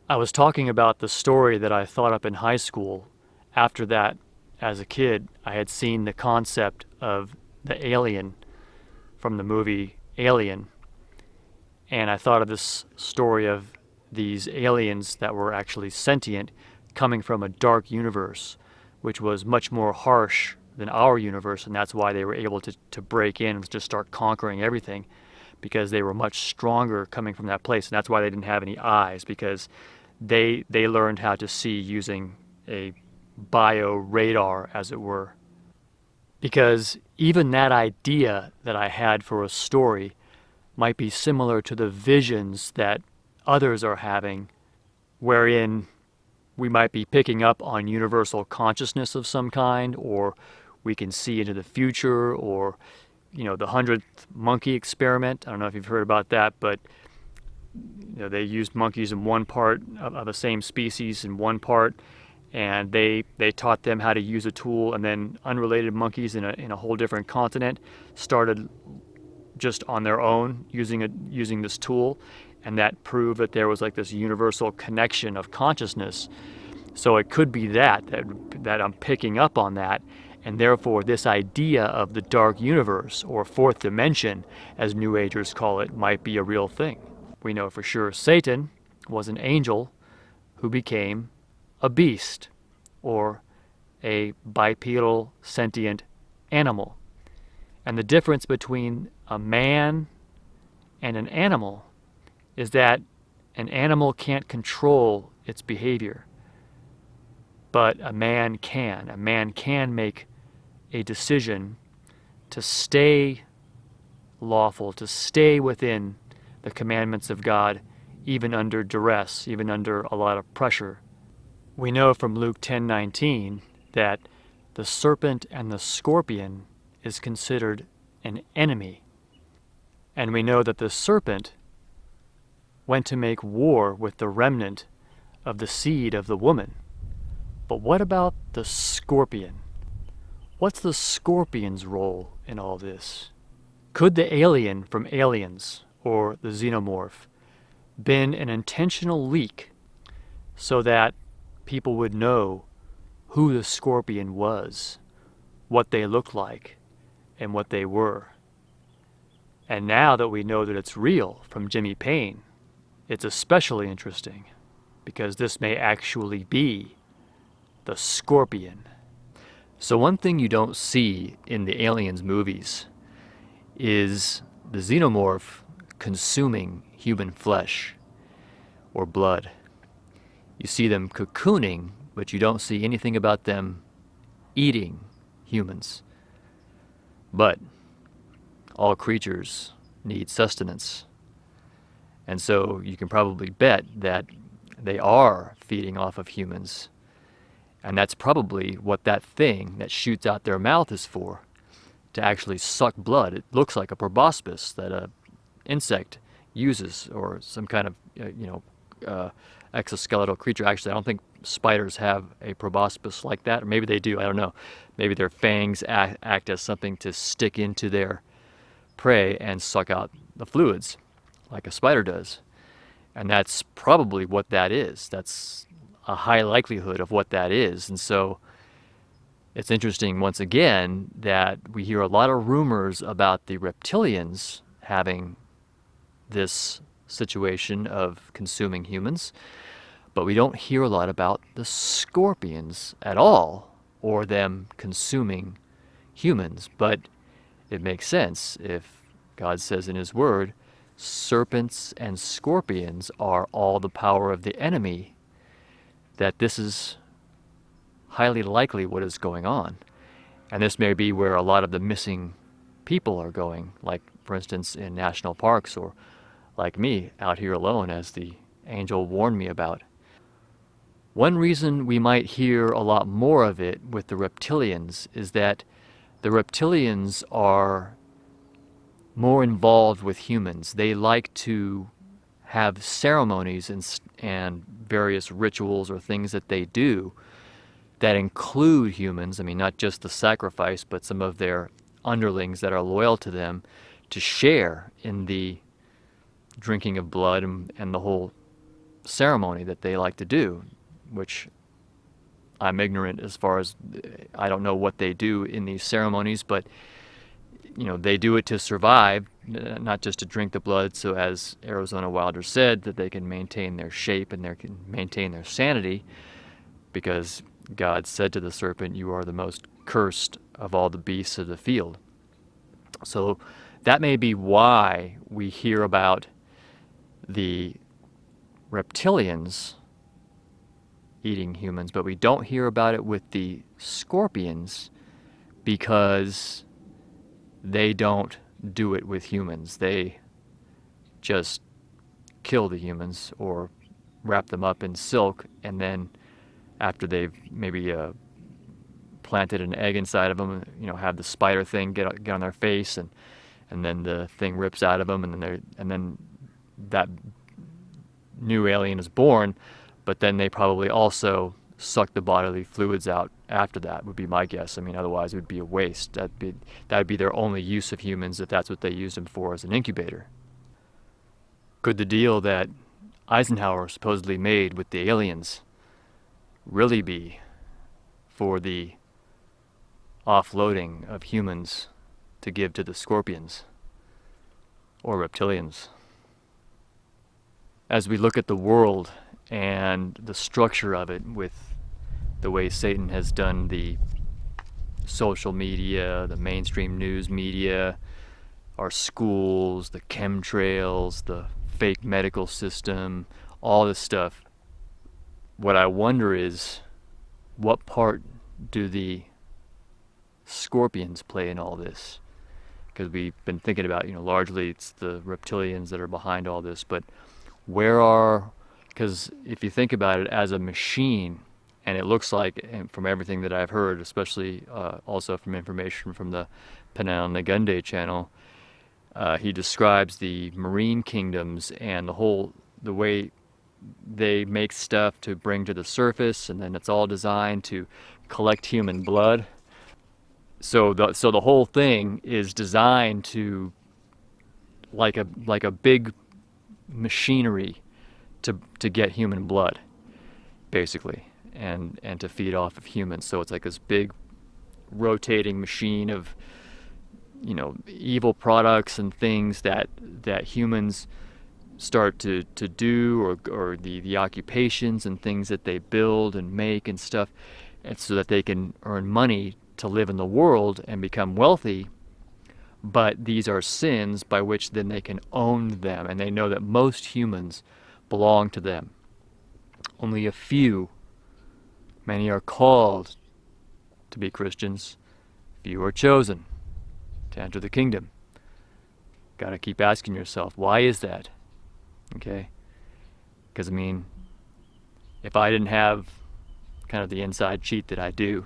I was talking about the story that I thought up in high school. After that, as a kid, I had seen the concept of the alien from the movie Alien, and I thought of this story of these aliens that were actually sentient coming from a dark universe, which was much more harsh than our universe, and that's why they were able to break in and just start conquering everything, because they were much stronger coming from that place. And that's why they didn't have any eyes, because they learned how to see using a bio radar, as it were. Because even that idea that I had for a story might be similar to the visions that others are having, wherein we might be picking up on universal consciousness of some kind, or we can see into the future, or the 100th monkey experiment. I don't know if you've heard about that, but they used monkeys in one part of the same species in one part, and they taught them how to use a tool, and then unrelated monkeys in a whole different continent started just on their own using this tool, and that proved that there was like this universal connection of consciousness. So it could be that I'm picking up on that, and therefore this idea of the dark universe, or fourth dimension, as New Agers call it, might be a real thing. We know for sure Satan was an angel who became a beast, or a bipedal sentient animal. And the difference between a man and an animal is that an animal can't control its behavior, but a man can. A man can make a decision to stay lawful, to stay within the commandments of God, even under duress, even under a lot of pressure. We know from Luke 10:19 that the serpent and the scorpion is considered an enemy. And we know that the serpent went to make war with the remnant of the seed of the woman. But what about the scorpion? What's the scorpion's role in all this? Could the alien from Aliens, or the Xenomorph, been an intentional leak so that people would know who the scorpion was, what they looked like, and what they were? And now that we know that it's real from Jimmy Payne, it's especially interesting, because this may actually be the scorpion. So one thing you don't see in the Aliens movies is the Xenomorph consuming human flesh or blood. You see them cocooning, but you don't see anything about them eating humans. But all creatures need sustenance. And so you can probably bet that they are feeding off of humans. And that's probably what that thing that shoots out their mouth is for, to actually suck blood. It looks like a proboscis that a insect uses, or some kind of exoskeletal creature. Actually, I don't think spiders have a proboscis like that. Or maybe they do, I don't know. Maybe their fangs act as something to stick into their prey and suck out the fluids, like a spider does. And that's probably what that is. That's a high likelihood of what that is. And so it's interesting, once again, that we hear a lot of rumors about the reptilians having this situation of consuming humans, but we don't hear a lot about the scorpions at all, or them consuming humans. But it makes sense if God says in His Word, serpents and scorpions are all the power of the enemy, that this is highly likely what is going on. And this may be where a lot of the missing people are going, like, for instance, in national parks, or like me, out here alone, as the angel warned me about. One reason we might hear a lot more of it with the reptilians is that the reptilians are more involved with humans. They like to have ceremonies and various rituals or things that they do that include humans. I mean, not just the sacrifice, but some of their underlings that are loyal to them, to share in the drinking of blood and the whole ceremony that they like to do, which I'm ignorant as far as, I don't know what they do in these ceremonies, but they do it to survive, not just to drink the blood, so as Arizona Wilder said, that they can maintain their shape and they can maintain their sanity, because God said to the serpent, "You are the most cursed of all the beasts of the field." So that may be why we hear about the reptilians eating humans, but we don't hear about it with the scorpions, because they don't do it with humans. They just kill the humans or wrap them up in silk, and then after they've maybe planted an egg inside of them, have the spider thing get on their face, and then the thing rips out of them, and then that new alien is born, but then they probably also suck the bodily fluids out after that, would be my guess. I mean, otherwise it would be a waste. That would be their only use of humans, if that's what they used them for, as an incubator. Could the deal that Eisenhower supposedly made with the aliens really be for the offloading of humans to give to the scorpions or reptilians? As we look at the world and the structure of it, with the way Satan has done the social media, the mainstream news media, our schools, the chemtrails, the fake medical system, all this stuff, what I wonder is, what part do the scorpions play in all this? Because we've been thinking about, largely it's the reptilians that are behind all this, but because if you think about it as a machine, and it looks like, and from everything that I've heard, especially also from information from the Penal Nagunde channel, he describes the marine kingdoms and the way they make stuff to bring to the surface, and then it's all designed to collect human blood. So the whole thing is designed to, like a big machinery to get human blood, basically, and to feed off of humans. So it's like this big rotating machine of evil products and things that humans start to do, or the occupations and things that they build and make and stuff, and so that they can earn money to live in the world and become wealthy. But these are sins by which then they can own them, and they know that most humans belong to them. Only a few, many are called to be Christians, few are chosen to enter the kingdom. Got to keep asking yourself, why is that? Okay? Because, if I didn't have kind of the inside cheat that I do,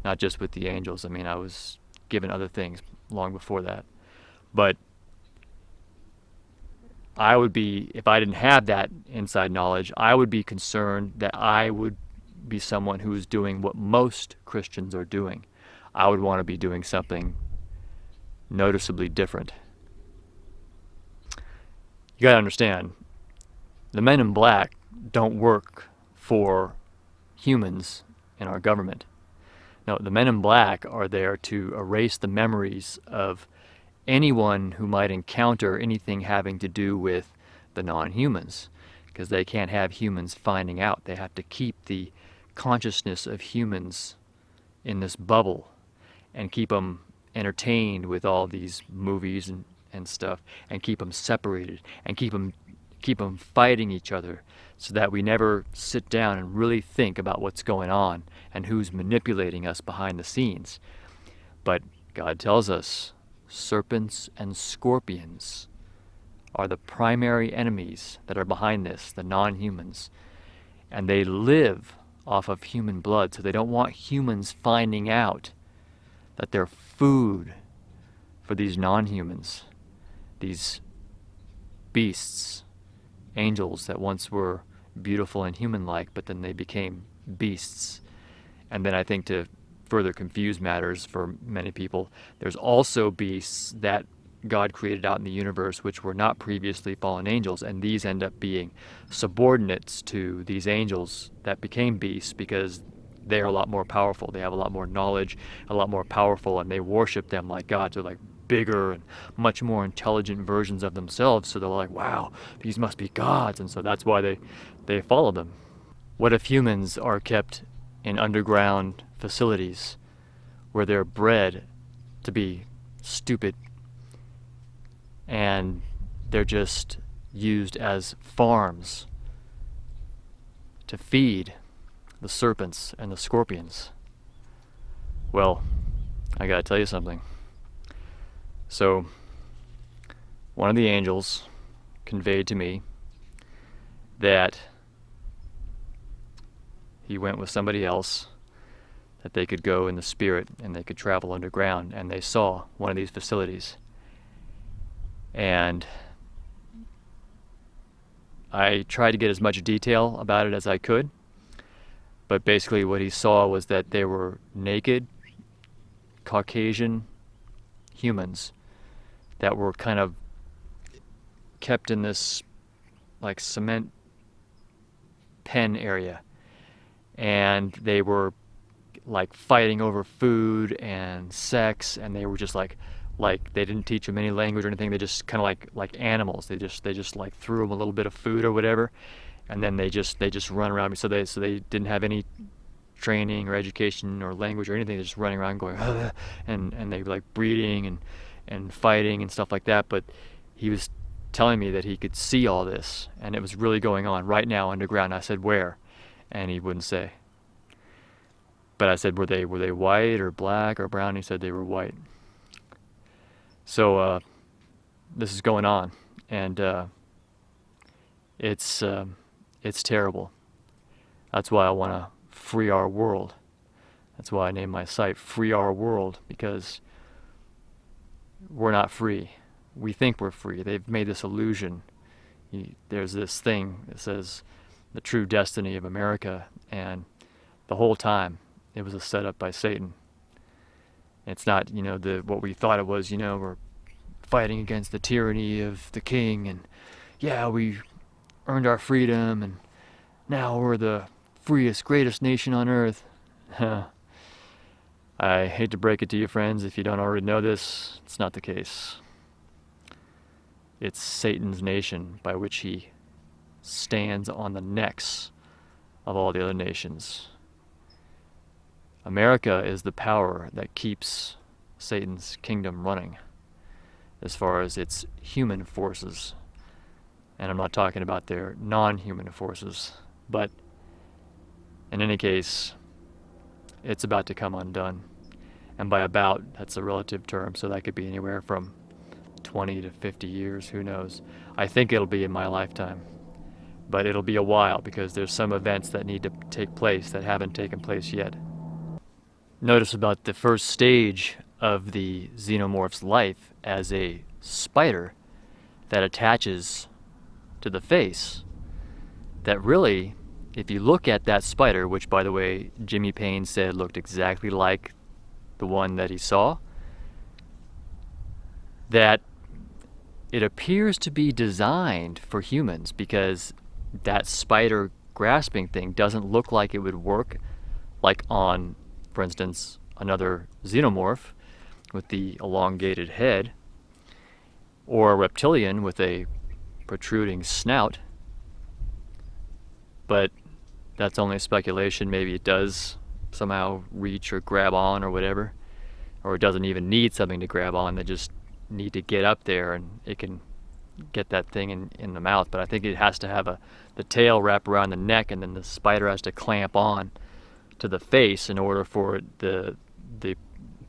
not just with the angels, I was given other things long before that. But I would be, if I didn't have that inside knowledge, I would be concerned that I would be someone who is doing what most Christians are doing. I would want to be doing something noticeably different. You gotta understand, the men in black don't work for humans in our government. No, the men in black are there to erase the memories of anyone who might encounter anything having to do with the non-humans, because they can't have humans finding out. They have to keep the consciousness of humans in this bubble and keep them entertained with all these movies and stuff, and keep them separated, and keep them fighting each other, so that we never sit down and really think about what's going on and who's manipulating us behind the scenes. But God tells us serpents and scorpions are the primary enemies that are behind this, the non-humans. And they live off of human blood, so they don't want humans finding out that they're food for these non-humans, these beasts, angels that once were beautiful and human-like, but then they became beasts. And then I think, to further confuse matters for many people, there's also beasts that God created out in the universe, which were not previously fallen angels, and these end up being subordinates to these angels that became beasts because they're a lot more powerful. They have a lot more knowledge, a lot more powerful, and they worship them like gods. They're like bigger and much more intelligent versions of themselves. So they're like, wow, these must be gods, and so that's why they follow them. What if humans are kept in underground facilities where they're bred to be stupid and they're just used as farms to feed the serpents and the scorpions? Well, I gotta tell you something. So, one of the angels conveyed to me that he went with somebody else, that they could go in the spirit and they could travel underground, and they saw one of these facilities. And I tried to get as much detail about it as I could, but basically what he saw was that they were naked Caucasian humans that were kind of kept in this like cement pen area, and they were like fighting over food and sex, and they were just like they didn't teach them any language or anything. They just kind of like animals. They just like threw them a little bit of food or whatever, and then they just run around. So they didn't have any training or education or language or anything. They're just running around going and they were like breeding and fighting and stuff like that. But he was telling me that he could see all this, and it was really going on right now underground. I said, where? And he wouldn't say. But I said, were they white or black or brown? He said they were white. So this is going on, and it's terrible. That's why I want to free our world. That's why I named my site Free Our World, because we're not free. We think we're free. They've made this illusion. There's this thing that says the true destiny of America, and the whole time it was a setup by Satan. It's not, what we thought it was. We're fighting against the tyranny of the king, and yeah, we earned our freedom, and now we're the freest, greatest nation on earth. I hate to break it to you, friends, if you don't already know this, it's not the case. It's Satan's nation, by which he stands on the necks of all the other nations. America is the power that keeps Satan's kingdom running, as far as its human forces. And I'm not talking about their non-human forces, but in any case, it's about to come undone. And by about, that's a relative term, so that could be anywhere from 20 to 50 years, who knows. I think it'll be in my lifetime, but it'll be a while because there's some events that need to take place that haven't taken place yet. Notice about the first stage of the Xenomorph's life as a spider that attaches to the face, that really, if you look at that spider, which by the way Jimmy Payne said looked exactly like the one that he saw, that it appears to be designed for humans, because that spider grasping thing doesn't look like it would work like on, for instance, another xenomorph with the elongated head, or a reptilian with a protruding snout. But that's only speculation. Maybe it does somehow reach or grab on or whatever, or it doesn't even need something to grab on. They just need to get up there and it can get that thing in the mouth. But I think it has to have the tail wrap around the neck, and then the spider has to clamp on to the face in order for the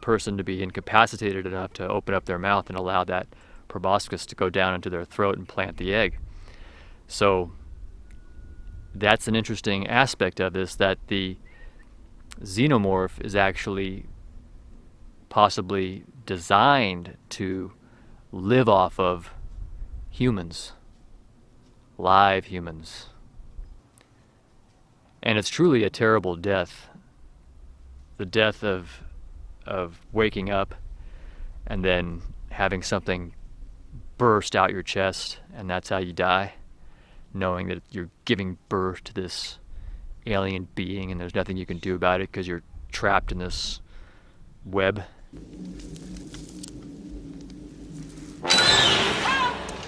person to be incapacitated enough to open up their mouth and allow that proboscis to go down into their throat and plant the egg. So that's an interesting aspect of this, that the xenomorph is actually possibly designed to live off of humans, live humans. And it's truly a terrible death. The death of waking up and then having something burst out your chest, and that's how you die, knowing that you're giving birth to this alien being and there's nothing you can do about it because you're trapped in this web.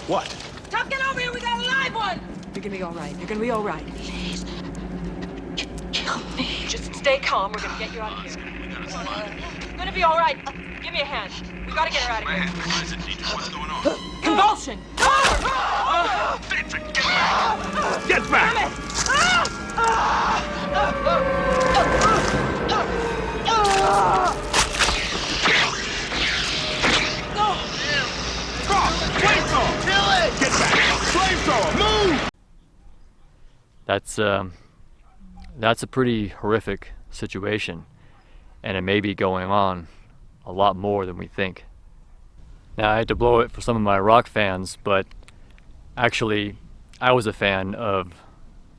What? Tom, get over here! We got a live one! You're gonna be all right. You're gonna be all right. Please. Kill me. Just stay calm. We're gonna get you out of here. You're gonna be all right. Give me a hand. We gotta get her out of here. What is it, Teacher? What's going on? Convulsion! Vincent, get back! Get back! Flamethrower! Kill it! Get back! Flamethrower! Move! That's a pretty horrific situation, and it may be going on a lot more than we think. Now, I had to blow it for some of my rock fans, but actually I was a fan of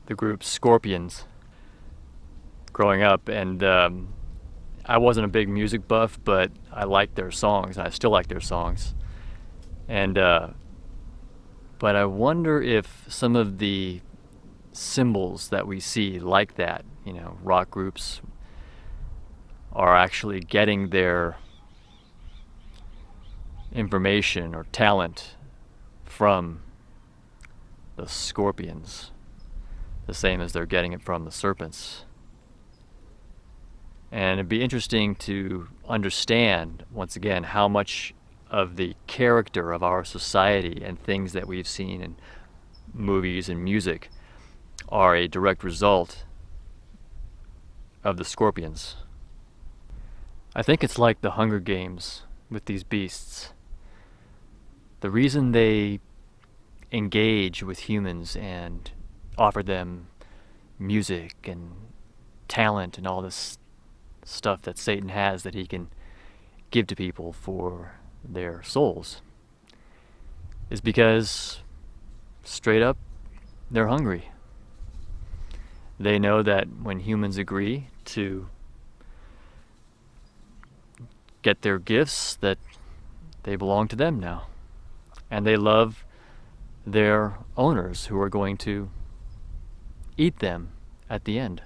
the group Scorpions growing up, and I wasn't a big music buff, but I liked their songs, and I still like their songs. And but I wonder if some of the symbols that we see like that, you know, rock groups are actually getting their information or talent from the Scorpions, the same as they're getting it from the Serpents. And it'd be interesting to understand, once again, how much of the character of our society and things that we've seen in movies and music are a direct result of the Scorpions. I think it's like the Hunger Games with these beasts. The reason they engage with humans and offer them music and talent and all this stuff that Satan has that he can give to people for their souls is because, straight up, they're hungry. They know that when humans agree to get their gifts, that they belong to them now. And they love their owners who are going to eat them at the end.